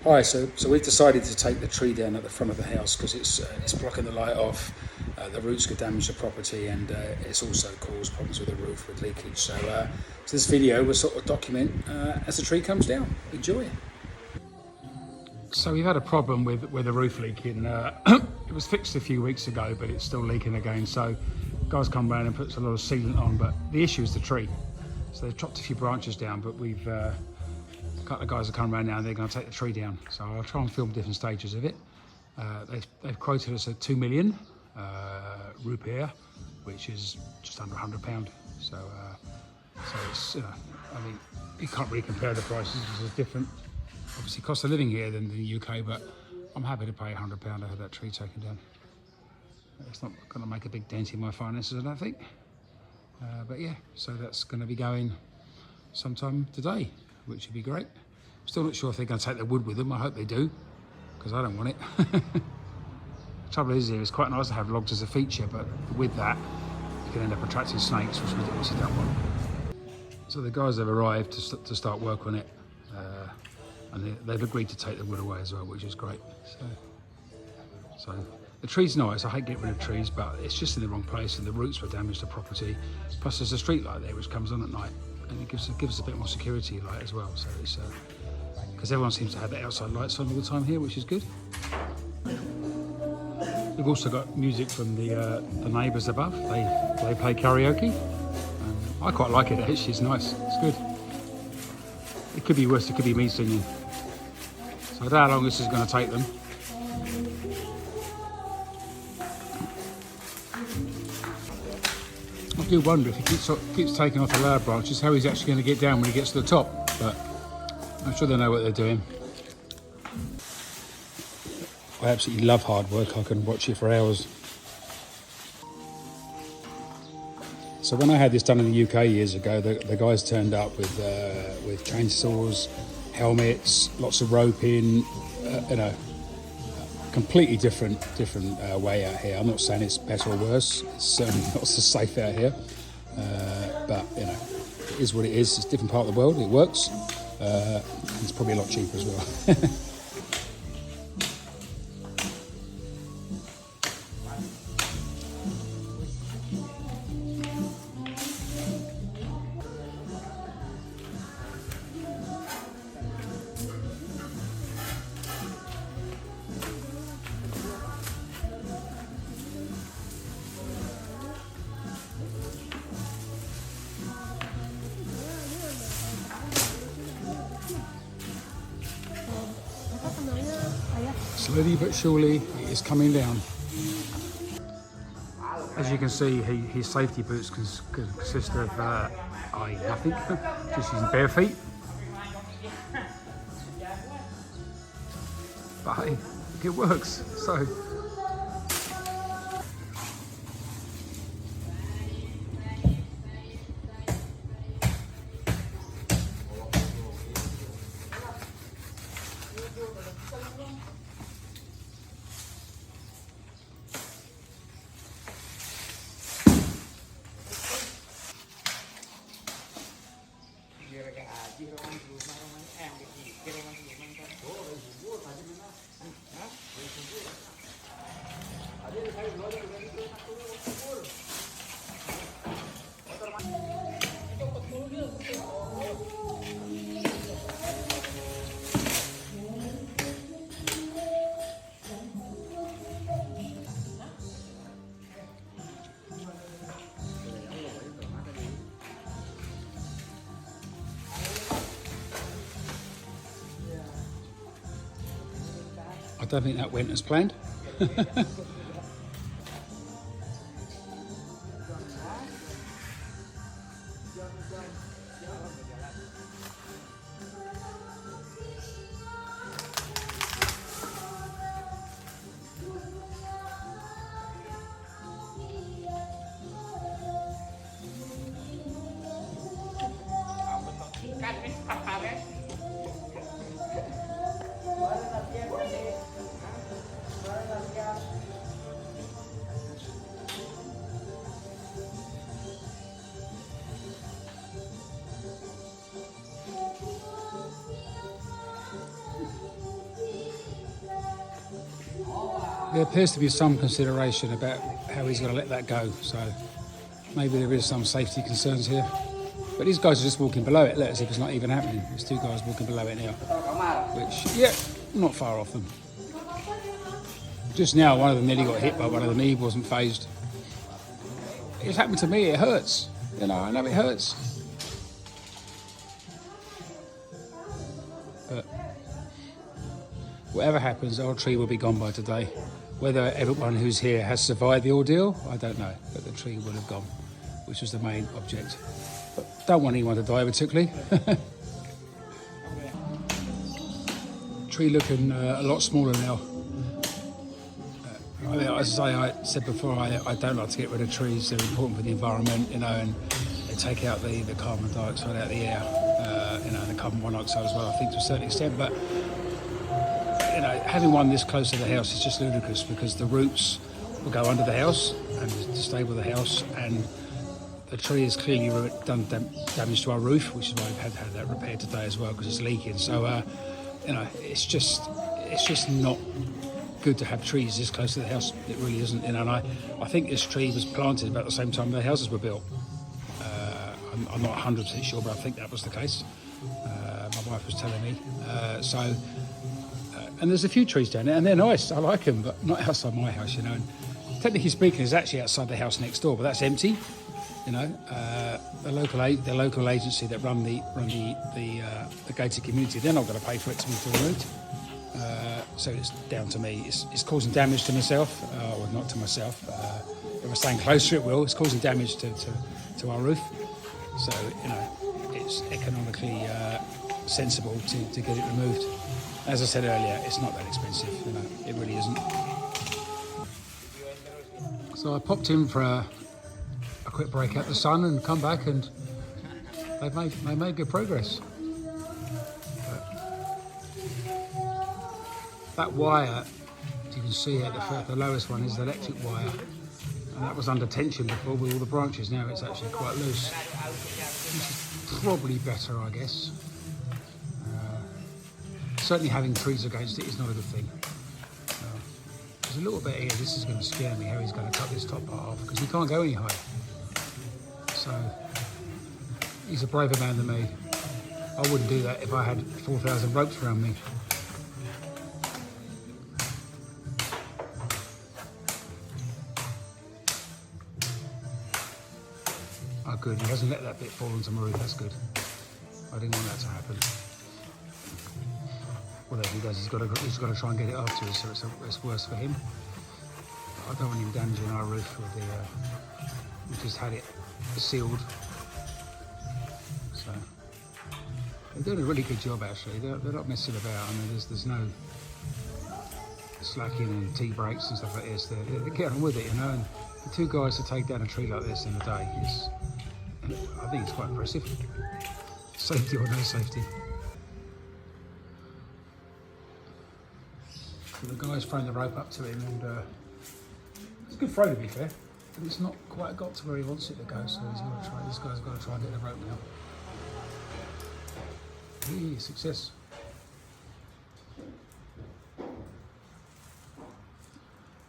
Hi, so we've decided to take the tree down at the front of the house because it's blocking the light off. The roots could damage the property, and it's also caused problems with the roof with leakage. So this video will sort of document as the tree comes down. Enjoy. So we've had a problem with the roof leaking. It was fixed a few weeks ago, but it's still leaking again. So guys come around and puts a lot of sealant on, but the issue is the tree. So they've chopped a few branches down, but we've a couple of guys are coming around now and they're going to take the tree down. So I'll try and film different stages of it. They've quoted us at 2 million rupiah, which is just under £100. So it's, I mean, you can't really compare the prices because it's different. Obviously, cost of living here than the UK, but I'm happy to pay £100 to have that tree taken down. It's not going to make a big dent in my finances, I don't think. But yeah, so that's going to be going sometime today, which would be great. Still not sure if they're going to take the wood with them. I hope they do, because I don't want it. The trouble is here, it's quite nice to have logs as a feature, but with that, you can end up attracting snakes, which we obviously don't want. So the guys have arrived to start work on it, and they've agreed to take the wood away as well, which is great. So the tree's nice. I hate getting rid of trees, but it's just in the wrong place, and the roots will damage the property. Plus, there's a street light there which comes on at night, and it gives us a bit more security light as well. So it's because everyone seems to have the outside lights on all the time here, which is good. We've also got music from the neighbours above. They play karaoke. I quite like it actually. It's nice. It's good. It could be worse. It could be me singing. So I don't know how long this is going to take them. I do wonder if he keeps taking off the lower branches, how he's actually going to get down when he gets to the top. But I'm sure they know what they're doing. I absolutely love hard work. I can watch it for hours. So when I had this done in the UK years ago, the guys turned up with chainsaws, helmets, lots of roping, completely different way out here. I'm not saying it's better or worse. It's certainly not so safe out here, but it is what it is. It's a different part of the world. It works. It's probably a lot cheaper as well. Slowly but surely, it is coming down. As you can see, his safety boots consist of nothing, just using bare feet. But hey, it works. So. I don't think that went as planned. there appears to be some consideration about how he's going to let that go. So maybe there is some safety concerns here. But these guys are just walking below it, as if it's not even happening. There's two guys walking below it now, which, yeah, not far off them. Just now, one of them nearly got hit by one of them. He wasn't phased. It's happened to me. It hurts. You know, I know it hurts. But whatever happens, the old tree will be gone by today. Whether everyone who's here has survived the ordeal, I don't know. But the tree will have gone, which was the main object. But don't want anyone to die particularly. Tree looking a lot smaller now. I mean, as I said before, I don't like to get rid of trees. They're important for the environment, you know, and they take out the carbon dioxide out of the air, you know, and the carbon monoxide as well, I think, to a certain extent. But, you know, having one this close to the house is just ludicrous because the roots will go under the house and disable the house, and the tree has clearly done damage to our roof, which is why we've had that repaired today as well, because it's leaking. So, you know, it's just not good to have trees this close to the house. It really isn't, you know. And I think this tree was planted about the same time the houses were built. I'm not 100% sure, but I think that was the case. My wife was telling me. And there's a few trees down there, and they're nice. I like them, but not outside my house, you know. And technically speaking, it's actually outside the house next door, but that's empty. You know, the local agency that run the gated community, they're not going to pay for it to be removed. So it's down to me. It's causing damage to myself, or not to myself. If I'm staying closer, it will. It's causing damage to our roof. So, you know, it's economically sensible to get it removed. As I said earlier, it's not that expensive. You know, it really isn't. So I popped in for a quick break out the sun and come back, and they made good progress. That wire, as you can see at the lowest one, is the electric wire, and that was under tension before with all the branches. Now it's actually quite loose. This is probably better, I guess. Certainly having trees against it is not a good thing. There's a little bit here. This is going to scare me, how he's going to cut this top part off, because he can't go any higher. So he's a braver man than me. I wouldn't do that if I had 4,000 ropes around me. Oh, good. He hasn't let that bit fall onto my roof. That's good. I didn't want that to happen. Whatever he does, he's got to try and get it afterwards, so it's worse for him. I don't want him damaging our roof with the. We just had it sealed. So they're doing a really good job actually. They're not messing about. I mean, there's no slacking and T-breaks and stuff like this. They're getting on with it, you know. And the two guys to take down a tree like this in a day is, I think it's quite impressive. Safety or no safety. So the guy's thrown the rope up to him, and it's a good throw to be fair, but it's not quite got to where he wants it to go. So this guy's got to try and get the rope now. Hey, success.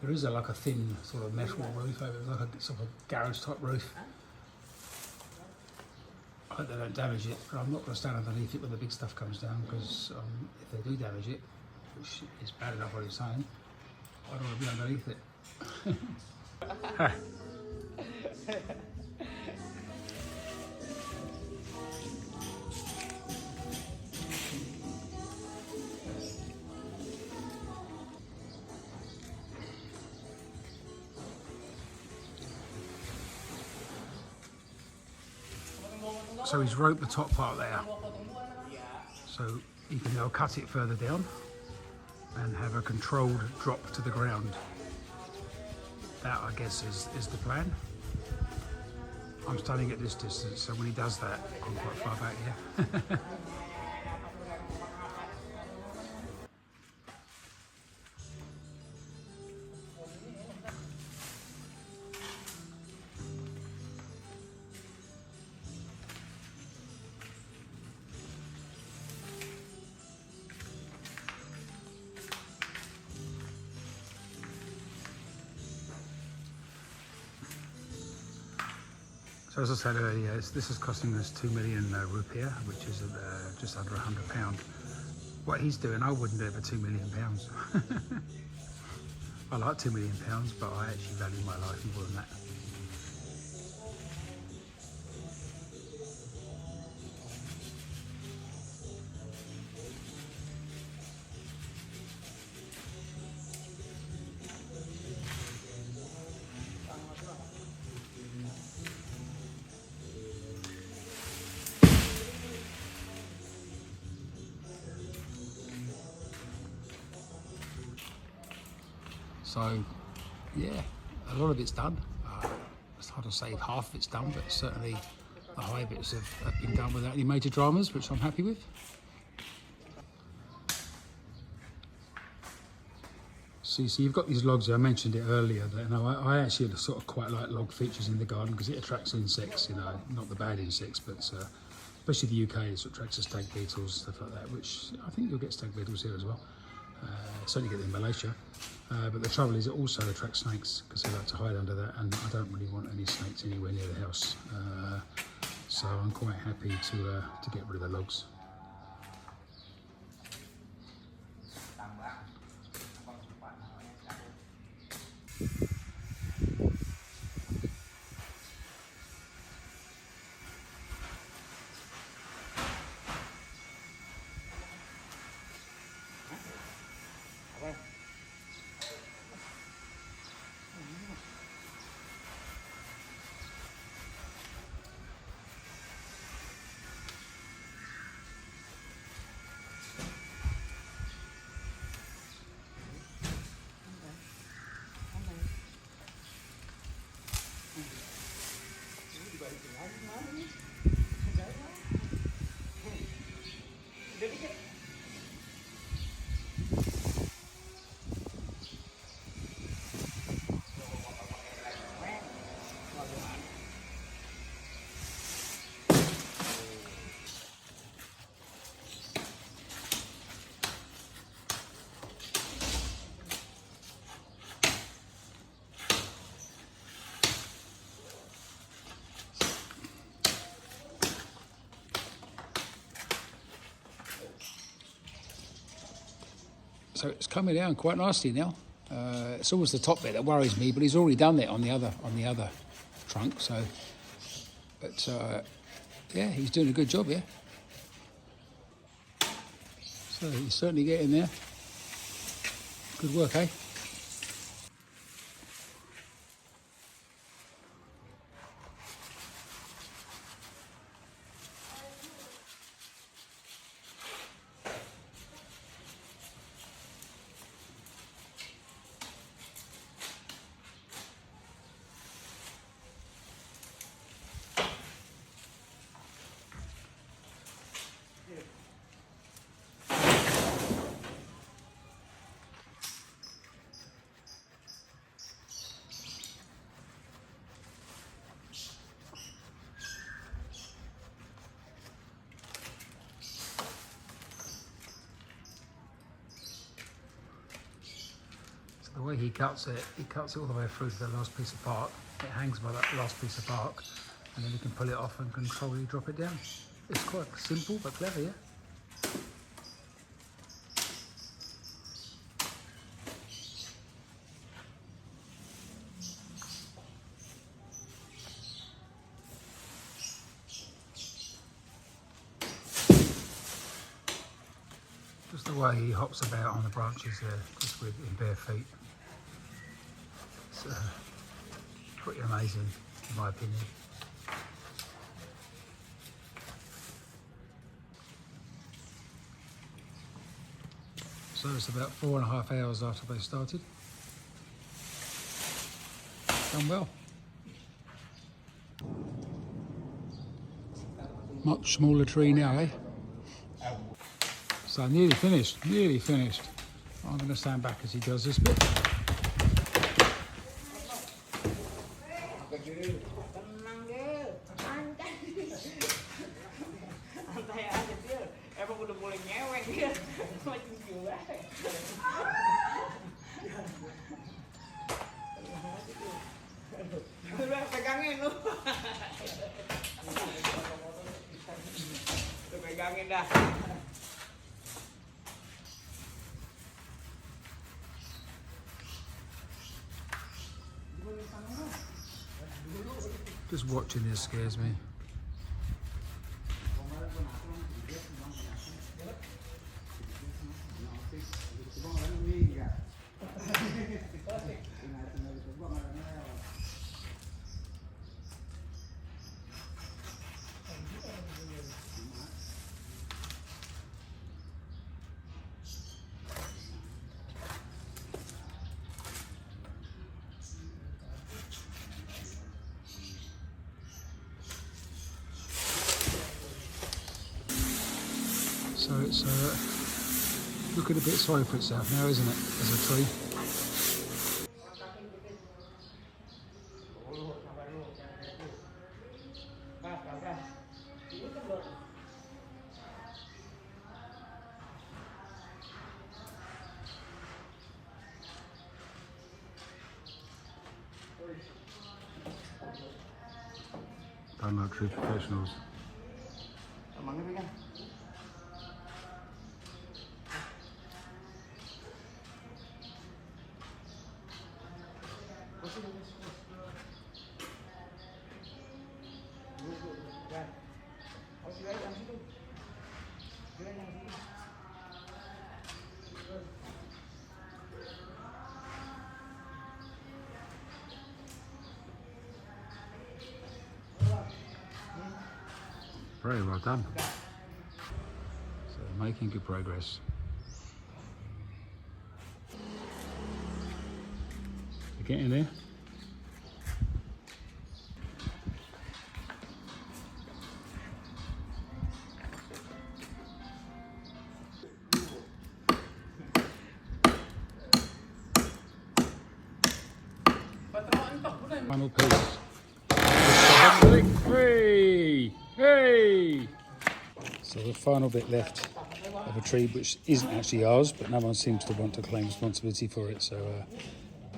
There is like a thin sort of metal roof over it, like a sort of garage type roof. I hope they don't damage it, but I'm not going to stand underneath it when the big stuff comes down, because if they do damage it, which is bad enough what he's saying, I don't want to be underneath it. So he's roped the top part there, so he can now cut it further down and have a controlled drop to the ground. That, I guess, is the plan. I'm standing at this distance, so when he does that, I'm quite far back here. So as I said earlier, this is costing us 2 million rupiah, which is just under £100. What he's doing, I wouldn't do it for £2 million. I like £2 million, but I actually value my life more than that. So, yeah, a lot of it's done. It's hard to say if half of it's done, but certainly the high bits have been done without any major dramas, which I'm happy with. So you've got these logs here. I mentioned it earlier that I actually sort of quite like log features in the garden because it attracts insects, not the bad insects, but especially the UK, it sort of attracts the stag beetles, stuff like that, which I think you'll get stag beetles here as well. Certainly get them in Malaysia. But the trouble is it also attracts snakes because they like to hide under that, and I don't really want any snakes anywhere near the house. So I'm quite happy to get rid of the logs. So it's coming down quite nicely now. It's always the top bit that worries me, but he's already done that on the other trunk. So, but yeah, he's doing a good job here. So he's certainly getting there. Good work, eh? The way he cuts it all the way through to the last piece of bark. It hangs by that last piece of bark, and then you can pull it off and controlly drop it down. It's quite simple but clever, yeah? Just the way he hops about on the branches there, just in bare feet. It's pretty amazing, in my opinion. So it's about 4.5 hours after they started. Done well. Much smaller tree now, eh? So nearly finished. I'm going to stand back as he does this bit. Just watching this scares me. So it's looking a bit sorry for itself now, isn't it, as a tree? Don't like tree professionals. Very well done. So making good progress. You getting there? Final piece. Victory! Hey! So the final bit left of a tree which isn't actually ours, but no one seems to want to claim responsibility for it, so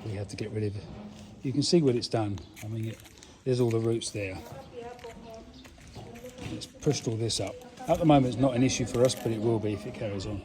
we have to get rid of it. You can see what it's done. I mean, there's all the roots there. It's pushed all this up. At the moment it's not an issue for us, but it will be if it carries on.